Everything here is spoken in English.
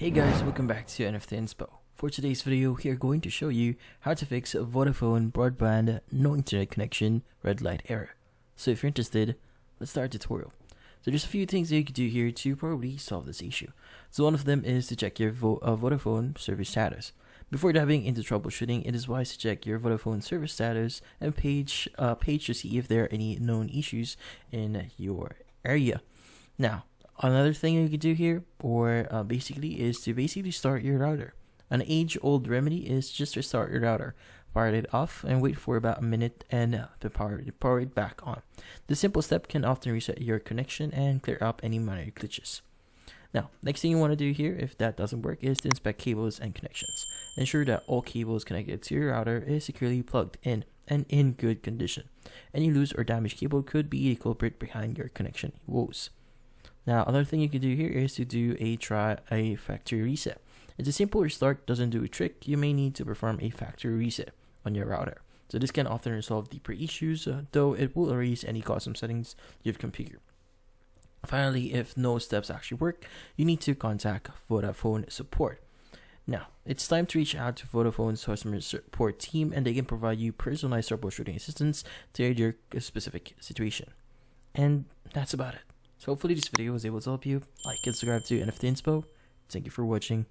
Hey guys, welcome back to NFT Inspo. For today's video, we are going to show you how to fix Vodafone Broadband no internet connection red light error. So if you're interested, let's start the tutorial. So there's a few things that you can do here to probably solve this issue. So one of them is to check your Vodafone service status. Before diving into troubleshooting, it is wise to check your Vodafone service status and page to see if there are any known issues in your area. Now, another thing you can do here, is to start your router. An age-old remedy is just to start your router, power it off, and wait for about a minute and power it back on. This simple step can often reset your connection and clear up any minor glitches. Now, next thing you want to do here, if that doesn't work, is to inspect cables and connections. Ensure that all cables connected to your router is securely plugged in and in good condition. Any loose or damaged cable could be the culprit behind your connection woes. Now, another thing you can do here is to do a factory reset. If the simple restart doesn't do a trick, you may need to perform a factory reset on your router. So this can often resolve deeper issues, though it will erase any custom settings you've configured. Finally, if no steps actually work, you need to contact Vodafone support. Now, it's time to reach out to Vodafone's customer support team, and they can provide you personalized troubleshooting assistance to your specific situation. And that's about it. So hopefully this video was able to help you. Like and subscribe to NFT Inspo. Thank you for watching.